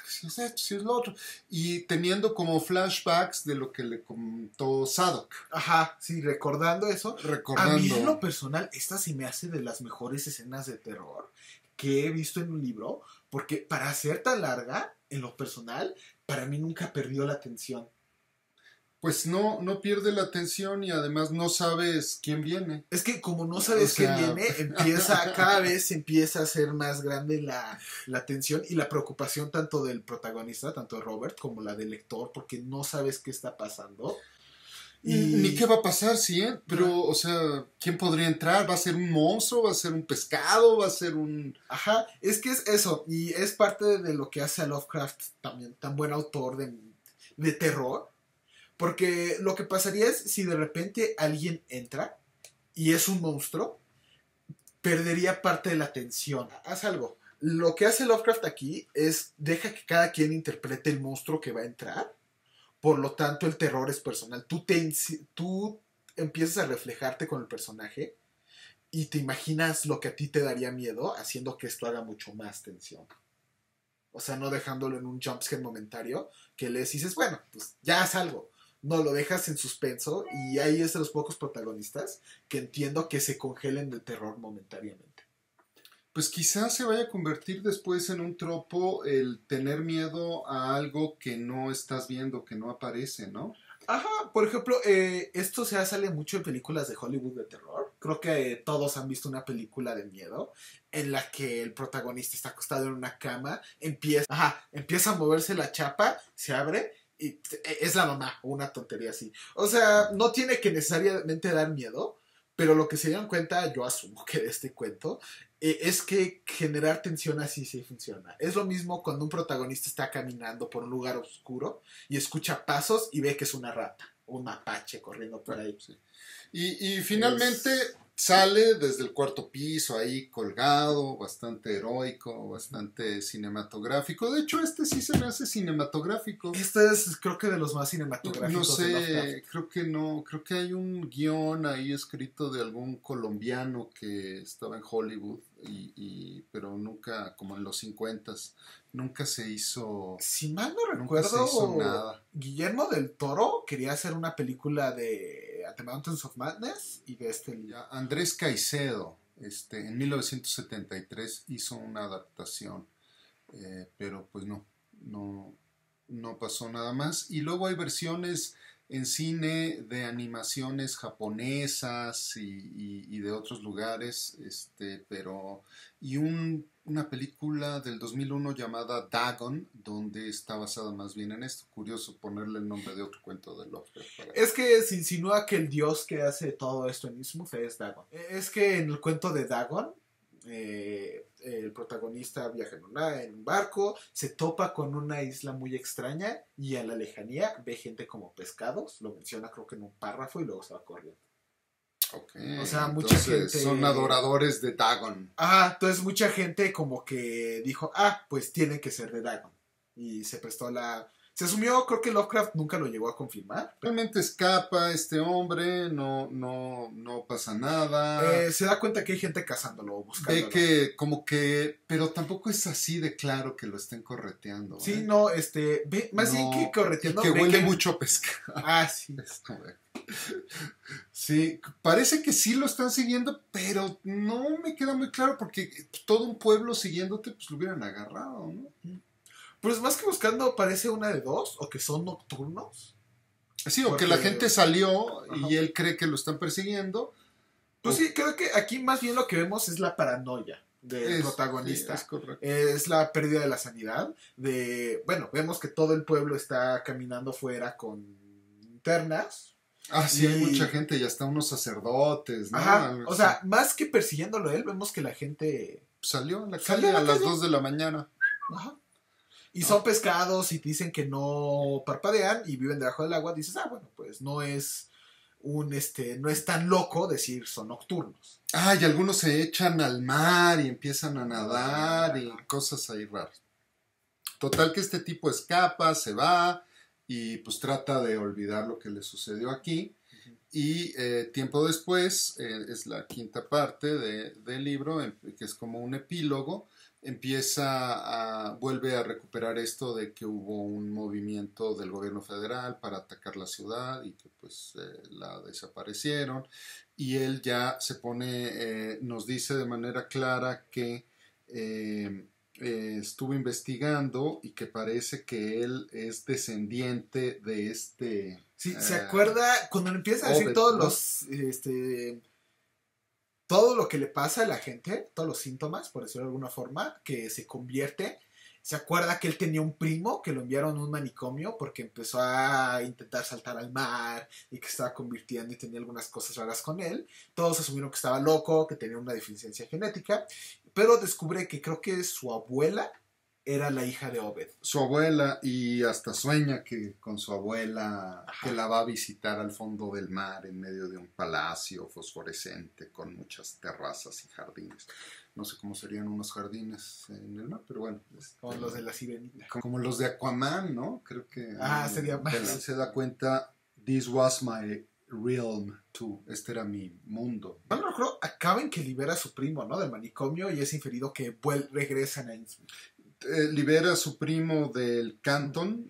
Si es esto, si es lo otro. Y teniendo como flashbacks de lo que le contó Sadok. Ajá, sí, recordando eso. Recordando. A mí en lo personal, esta sí me hace de las mejores escenas de terror que he visto en un libro, porque para ser tan larga, en lo personal, para mí nunca perdió la atención. Pues no pierde la atención y además no sabes quién viene. Es que como no sabes quién viene, cada vez empieza a ser más grande la tensión y la preocupación tanto del protagonista, tanto de Robert, como la del lector, porque no sabes qué está pasando. Ni qué va a pasar, sí, pero, o sea, ¿quién podría entrar? ¿Va a ser un monstruo? ¿Va a ser un pescado? ¿Va a ser un...? Ajá, es que es eso, y es parte de lo que hace a Lovecraft también tan buen autor de terror. Porque lo que pasaría es si de repente alguien entra y es un monstruo, perdería parte de la tensión. Haz algo. Lo que hace Lovecraft aquí es deja que cada quien interprete el monstruo que va a entrar. Por lo tanto, el terror es personal. Tú empiezas a reflejarte con el personaje y te imaginas lo que a ti te daría miedo, haciendo que esto haga mucho más tensión. O sea, no dejándolo en un jumpscare momentario que le dices, bueno, pues ya haz algo. No, lo dejas en suspenso y ahí es de los pocos protagonistas que entiendo que se congelen de terror momentáneamente. Pues quizás se vaya a convertir después en un tropo el tener miedo a algo que no estás viendo, que no aparece, ¿no? Ajá, por ejemplo, esto se sale mucho en películas de Hollywood de terror. Creo que todos han visto una película de miedo en la que el protagonista está acostado en una cama, empieza a moverse la chapa, se abre y es la mamá, una tontería así. O sea, no tiene que necesariamente dar miedo, pero lo que se dieron cuenta, yo asumo que de este cuento, es que generar tensión así sí funciona. Es lo mismo cuando un protagonista está caminando por un lugar oscuro y escucha pasos y ve que es una rata, un mapache corriendo por ahí. Sí. Y finalmente sale desde el 4º piso ahí colgado, bastante heroico, bastante cinematográfico. De hecho, este sí se me hace cinematográfico. Este es, creo que de los más cinematográficos. No sé, creo que no. Creo que hay un guión ahí escrito de algún colombiano que estaba en Hollywood, pero nunca, como en los 50s, nunca se hizo. Si mal no recuerdo, se hizo nada. Guillermo del Toro quería hacer una película de The Mountains of Madness y de Andrés Caicedo, en 1973 hizo una adaptación, pero pues no pasó nada más. Y luego hay versiones en cine de animaciones japonesas y de otros lugares, y una película del 2001 llamada Dagon, donde está basada más bien en esto. Curioso ponerle el nombre de otro cuento de Lovecraft. Es que se insinúa que el dios que hace todo esto en Innsmouth es Dagon. Es que en el cuento de Dagon, el protagonista viaja en un barco, se topa con una isla muy extraña y a la lejanía ve gente como pescados, lo menciona creo que en un párrafo y luego se va corriendo. Okay, o sea, mucha gente son adoradores de Dagon. Entonces mucha gente como que dijo, pues tiene que ser de Dagon. Y se prestó Se asumió, creo que Lovecraft nunca lo llegó a confirmar. Realmente escapa este hombre, no pasa nada. Se da cuenta que hay gente cazándolo o buscándolo. Ve que como que, pero tampoco es así de claro que lo estén correteando. Sí, no, ve, más bien que correteando. Y que huele mucho a pescado. Ah, sí. Sí, parece que sí lo están siguiendo, pero no me queda muy claro porque todo un pueblo siguiéndote, pues lo hubieran agarrado, ¿no? Pues más que buscando, parece una de dos, o que son nocturnos. Sí, o que la gente salió y él cree que lo están persiguiendo. Pues sí, creo que aquí más bien lo que vemos es la paranoia del protagonista. Sí, es correcto. Es la pérdida de la sanidad. Bueno, vemos que todo el pueblo está caminando fuera con linternas. Ah, sí, hay mucha gente y hasta unos sacerdotes, ¿no? Ajá, o sea, más que persiguiéndolo él, vemos que la gente salió a la calle a las 2 de la mañana. Ajá. Y son pescados y dicen que no parpadean y viven debajo del agua. Dices, bueno, pues no es no es tan loco decir son nocturnos. Ah, y algunos se echan al mar y empiezan a nadar y cosas ahí raras. Total que este tipo escapa, se va y pues trata de olvidar lo que le sucedió aquí. Y tiempo después, es la quinta parte del libro, que es como un epílogo, vuelve a recuperar esto de que hubo un movimiento del gobierno federal para atacar la ciudad y que pues la desaparecieron. Y él ya se pone, nos dice de manera clara que estuvo investigando y que parece que él es descendiente de este... Sí, ¿se acuerda cuando le empieza a decir todos los... todo lo que le pasa a la gente, todos los síntomas, por decirlo de alguna forma, que se convierte? ¿Se acuerda que él tenía un primo que lo enviaron a un manicomio porque empezó a intentar saltar al mar y que estaba convirtiendo y tenía algunas cosas raras con él? Todos asumieron que estaba loco, que tenía una deficiencia genética, pero descubre que creo que su abuela era la hija de Obed. Su abuela, y hasta sueña que con su abuela, ajá, que la va a visitar al fondo del mar en medio de un palacio fosforescente con muchas terrazas y jardines. No sé cómo serían unos jardines en el mar, pero bueno. Como los de la Sirenita. Como los de Aquaman, ¿no? Creo que... sería más. Se da cuenta, this was my realm too. Este era mi mundo. No me acuerdo, acaba en que libera a su primo, ¿no? Del manicomio y es inferido que regresan a Innsmouth. Libera a su primo del Canton,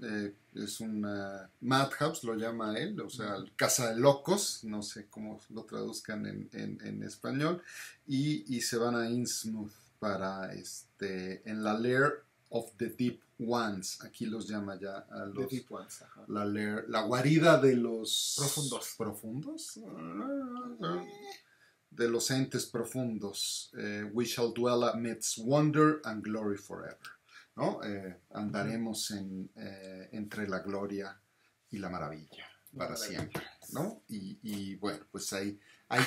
es una madhouse, lo llama él, o sea, casa de locos, no sé cómo lo traduzcan en español, y se van a Innsmouth para en la Lair of the Deep Ones, aquí los llama ya a los... The Deep Ones, ajá. La guarida de los... ¿Profundos? De los entes profundos. We shall dwell amidst wonder and glory forever. ¿No? Andaremos entre la gloria y la maravilla para siempre, ¿no? Y bueno, pues ahí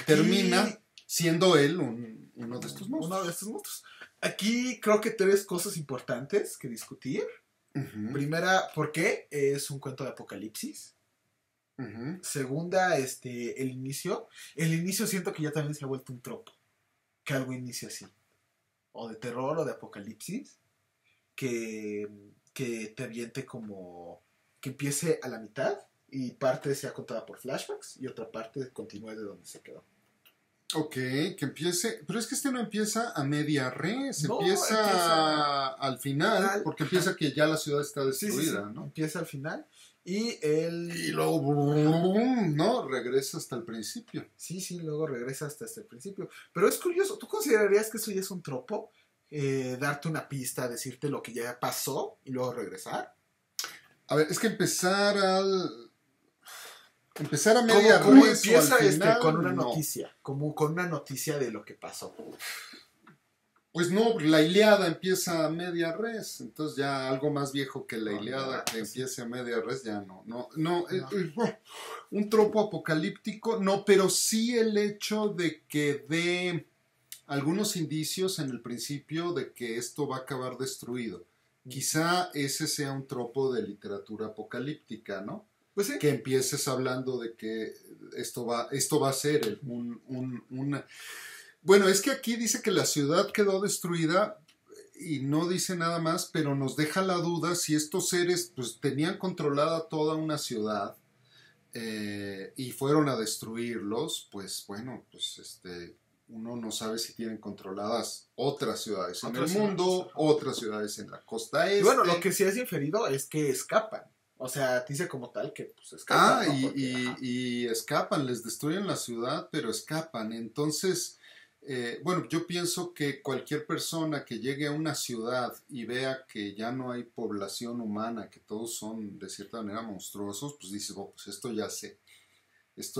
termina siendo él uno de estos monstruos. Uno de estos monstruos. Aquí creo que 3 cosas importantes que discutir. Uh-huh. Primera, ¿por qué es un cuento de apocalipsis? Uh-huh. Segunda, el inicio. El inicio siento que ya también se ha vuelto un tropo. Que algo inicie así. O de terror o de apocalipsis. Que te aviente como... que empiece a la mitad y parte sea contada por flashbacks y otra parte continúe de donde se quedó. Ok, que empiece... Pero es que no empieza a media res, empieza al final, porque empieza que ya la ciudad está destruida, sí, ¿no? Empieza al final y luego, ¿no? Regresa hasta el principio. Sí, luego regresa hasta el principio. Pero es curioso, ¿tú considerarías que eso ya es un tropo? Darte una pista, decirte lo que ya pasó y luego regresar. A ver, es que empezar a media ¿Cómo res empieza al final, con una noticia? Como con una noticia de lo que pasó. Pues no, la Ilíada empieza a media res, entonces ya algo más viejo que la Ilíada que empiece a media res ya no. Un tropo apocalíptico, no, pero sí el hecho de que dé algunos indicios en el principio de que esto va a acabar destruido. Quizá ese sea un tropo de literatura apocalíptica, ¿no? Pues sí. Que empieces hablando de que esto va a ser una... Bueno, es que aquí dice que la ciudad quedó destruida. y no dice nada más, pero nos deja la duda si estos seres pues tenían controlada toda una ciudad y fueron a destruirlos, pues bueno, pues uno no sabe si tienen controladas otras ciudades en el mundo, otras ciudades en la costa este. Y bueno, lo que sí es inferido es que escapan. O sea, dice como tal que pues escapan. ¿No? Y escapan, les destruyen la ciudad, pero escapan. Entonces, bueno, yo pienso que cualquier persona que llegue a una ciudad y vea que ya no hay población humana, que todos son de cierta manera monstruosos, pues dice, oh, pues esto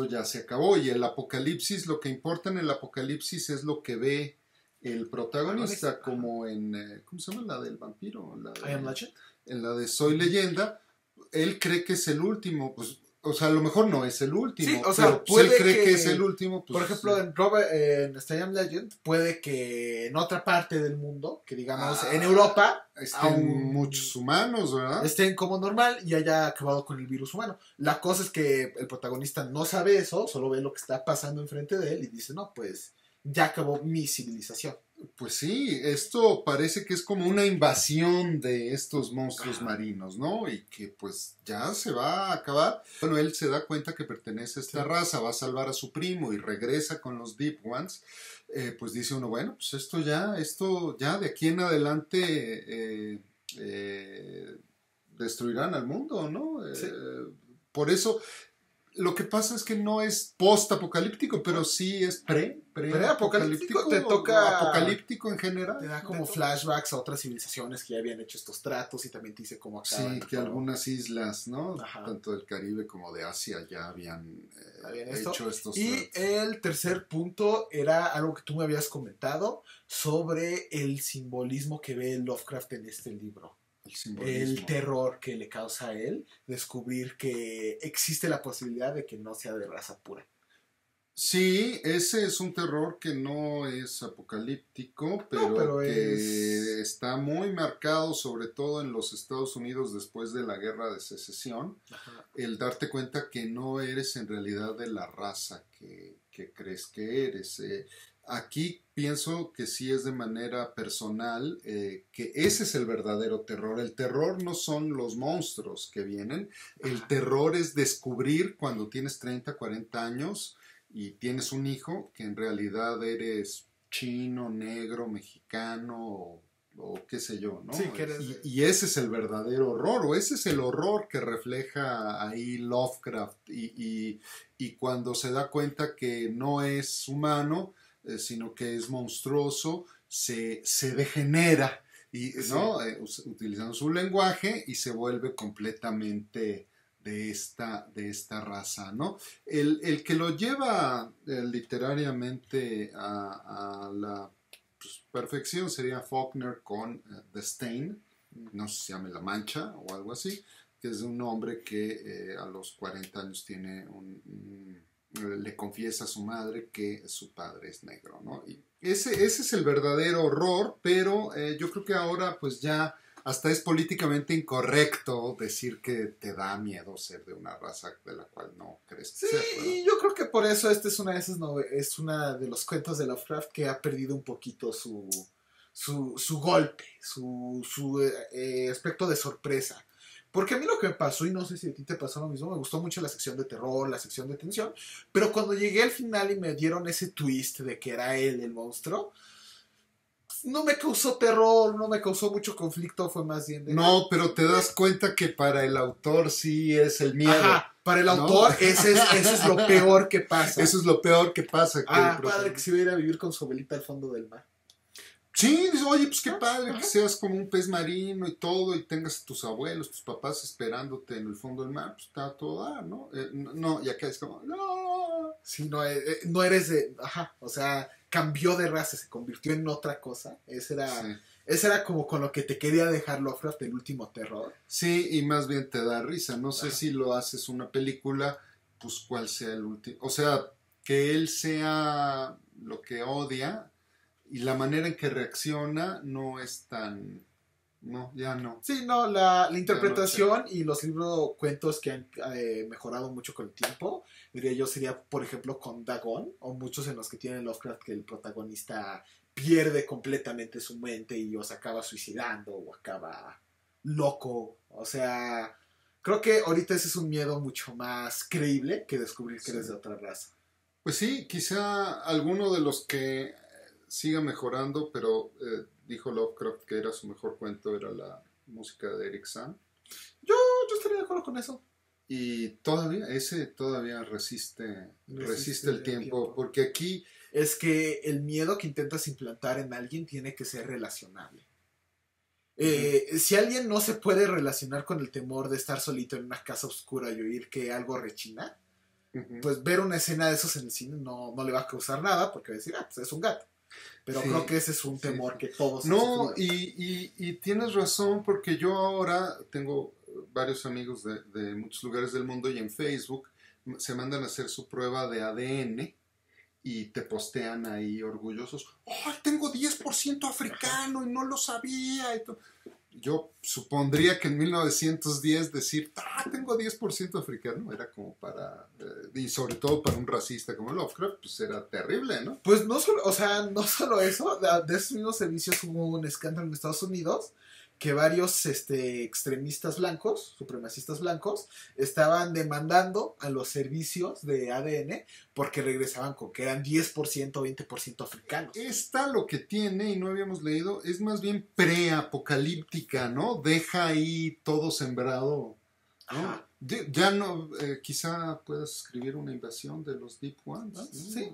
ya se acabó. Y el apocalipsis, lo que importa en el apocalipsis es lo que ve el protagonista, como en, ¿cómo se llama? La del vampiro. I Am Legend. En la de Soy Leyenda. Él cree que es el último, pues, o sea, a lo mejor no es el último, sí, o sea, pero puede si él cree que es el último, pues... Por ejemplo, en I Am Legend, puede que en otra parte del mundo, que digamos en Europa, estén muchos humanos, ¿verdad? Estén como normal y haya acabado con el virus humano. La cosa es que el protagonista no sabe eso, solo ve lo que está pasando enfrente de él y dice, no, pues ya acabó mi civilización. Pues sí, esto parece que es como una invasión de estos monstruos marinos, ¿no? Y que pues ya se va a acabar. Bueno, él se da cuenta que pertenece a esta raza, va a salvar a su primo y regresa con los Deep Ones. Pues dice uno, bueno, pues esto ya de aquí en adelante destruirán al mundo, ¿no? Sí. Por eso... Lo que pasa es que no es post-apocalíptico, pero sí es pre-apocalíptico. Te toca apocalíptico en general. Te da como flashbacks a otras civilizaciones que ya habían hecho estos tratos y también te dice cómo acaban. Sí, que algunas islas, ¿no? Ajá. Tanto del Caribe como de Asia ya habían hecho estos y tratos. El tercer punto era algo que tú me habías comentado sobre el simbolismo que ve Lovecraft en este libro. El terror que le causa a él descubrir que existe la posibilidad de que no sea de raza pura. Sí, ese es un terror que no es apocalíptico, pero que está muy marcado, sobre todo en los Estados Unidos después de la Guerra de Secesión. Ajá. El darte cuenta que no eres en realidad de la raza que crees que eres. Aquí pienso que sí es de manera personal, que ese es el verdadero terror. El terror no son los monstruos que vienen, el terror es descubrir cuando tienes 30, 40 años y tienes un hijo que en realidad eres chino, negro, mexicano o qué sé yo, ¿no? Sí, y ese es el verdadero horror, o ese es el horror que refleja ahí Lovecraft y cuando se da cuenta que no es humano, sino que es monstruoso, se degenera, y, sí. ¿no? Utilizando su lenguaje y se vuelve completamente de esta raza, ¿no? El que lo lleva literariamente a la pues, perfección sería Faulkner con The Stain, no sé si se llama La Mancha o algo así, que es de un hombre que a los 40 años tiene le confiesa a su madre que su padre es negro, ¿no? Y ese es el verdadero horror, pero yo creo que ahora pues ya hasta es políticamente incorrecto decir que te da miedo ser de una raza de la cual no crees ser. Sí, y yo creo que por eso esta es una de esas es una de los cuentos de Lovecraft que ha perdido un poquito su golpe, su aspecto de sorpresa. Porque a mí lo que me pasó, y no sé si a ti te pasó lo mismo, me gustó mucho la sección de terror, la sección de tensión, pero cuando llegué al final y me dieron ese twist de que era él el monstruo, no me causó terror, no me causó mucho conflicto, fue más bien de... No, pero te das cuenta que para el autor sí es el miedo. Ajá, para el autor ¿no? eso es lo peor que pasa. Eso es lo peor que pasa. Padre que se iba a ir a vivir con su abuelita al fondo del mar. Sí, oye, pues qué padre que seas como un pez marino y todo, y tengas a tus abuelos, tus papás esperándote en el fondo del mar, pues está todo dar, ¿no? No, y acá es como, no. Sí, no eres de, o sea, cambió de raza, se convirtió en otra cosa. Ese era como con lo que te quería dejar Lovecraft, el último terror. Sí, y más bien te da risa, no sé si lo haces una película, pues cuál sea el último, o sea, que él sea lo que odia, y la manera en que reacciona no es tan... No, ya no. Sí, no, la interpretación y los cuentos que han mejorado mucho con el tiempo, diría yo, sería, por ejemplo, con Dagon, o muchos en los que tienen Lovecraft que el protagonista pierde completamente su mente y o se acaba suicidando o acaba loco. O sea, creo que ahorita ese es un miedo mucho más creíble que descubrir que eres de otra raza. Pues sí, quizá alguno de los que siga mejorando, pero dijo Lovecraft que era su mejor cuento, era la música de Eric Sam. Yo estaría de acuerdo con eso. Y ese todavía resiste el tiempo, porque aquí... Es que el miedo que intentas implantar en alguien tiene que ser relacionable. Si alguien no se puede relacionar con el temor de estar solito en una casa oscura y oír que algo rechina, pues ver una escena de esos en el cine no le va a causar nada, porque va a decir, pues es un gato. Pero sí, creo que ese es un temor que todos... No, y tienes razón, porque yo ahora tengo varios amigos de muchos lugares del mundo y en Facebook se mandan a hacer su prueba de ADN y te postean ahí orgullosos. ¡Oh, tengo 10% africano y no lo sabía! Yo supondría que en 1910 decir, tengo 10% africano, era como para, y sobre todo para un racista como Lovecraft, pues era terrible, ¿no? Pues no solo eso, de esos mismos servicios hubo un escándalo en Estados Unidos que varios extremistas blancos, supremacistas blancos, estaban demandando a los servicios de ADN porque regresaban con que eran 10% o 20% africanos. Esta lo que tiene, y no habíamos leído, es más bien preapocalíptica, ¿no? Deja ahí todo sembrado, ¿no? Ya no, quizá puedas escribir una invasión de los Deep Ones, ¿no? Sí,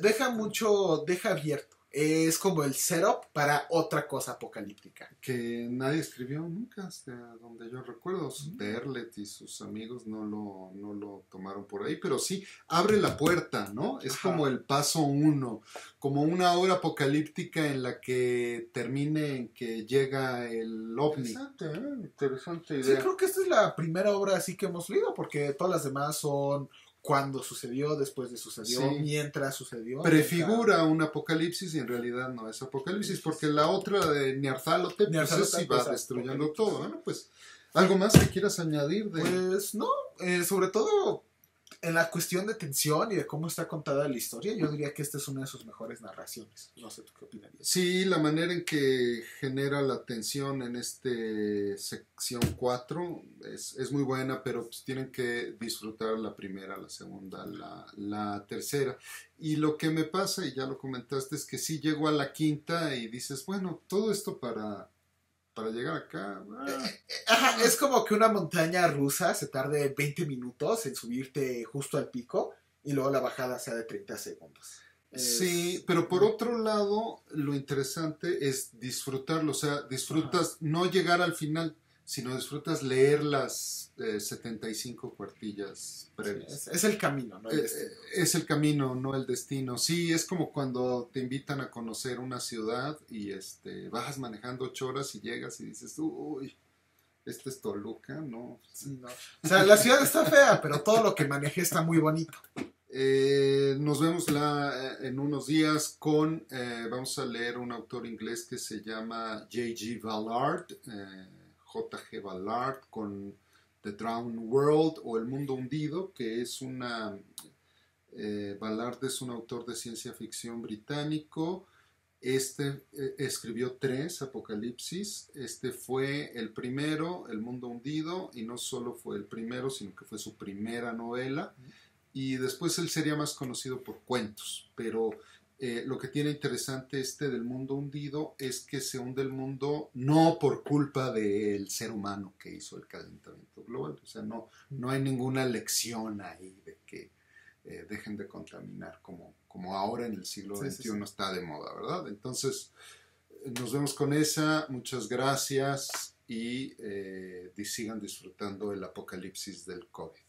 deja abierto. Es como el setup para otra cosa apocalíptica. Que nadie escribió nunca, hasta donde yo recuerdo. Berlet y sus amigos no lo tomaron por ahí, pero sí, abre la puerta, ¿no? Es como el paso 1, como una obra apocalíptica en la que termine en que llega el ovni. Interesante idea. Sí, creo que esta es la primera obra así que hemos leído, porque todas las demás son... cuando sucedió, después de sucedió, sí, mientras sucedió. Prefigura un apocalipsis y en realidad no es apocalipsis, porque la otra de Nyarlathotep pues sí va destruyendo todo. Bueno, pues, ¿algo más que quieras añadir? Pues no, sobre todo en la cuestión de tensión y de cómo está contada la historia, yo diría que esta es una de sus mejores narraciones. No sé, ¿tú qué opinarías? Sí, la manera en que genera la tensión en sección 4 es muy buena, pero pues tienen que disfrutar la primera, la segunda, la tercera. Y lo que me pasa, y ya lo comentaste, es que sí llego a la quinta y dices, bueno, todo esto para llegar acá. Es como que una montaña rusa se tarde 20 minutos en subirte justo al pico y luego la bajada sea de 30 segundos. Sí, pero por otro lado, lo interesante es disfrutarlo. O sea, disfrutas no llegar al final, sino disfrutas leer las 75 cuartillas previas. Es el camino, no el destino. Es el camino, no el destino. Sí, es como cuando te invitan a conocer una ciudad y vas manejando 8 horas y llegas y dices, uy, este es Toluca, ¿no? No. O sea, la ciudad está fea, pero todo lo que manejé está muy bonito. Nos vemos en unos días con, vamos a leer un autor inglés que se llama J.G. Ballard, J.G. Ballard, con The Drowned World o El Mundo Hundido, que es Ballard es un autor de ciencia ficción británico. Escribió 3 apocalipsis. Fue el primero, El Mundo Hundido, y no solo fue el primero, sino que fue su primera novela. Y después él sería más conocido por cuentos, pero lo que tiene interesante del mundo hundido es que se hunde el mundo no por culpa del ser humano que hizo el calentamiento global. O sea, no hay ninguna lección ahí de que dejen de contaminar como ahora en el siglo XXI está de moda, ¿verdad? Entonces, nos vemos con esa. Muchas gracias y sigan disfrutando el apocalipsis del COVID.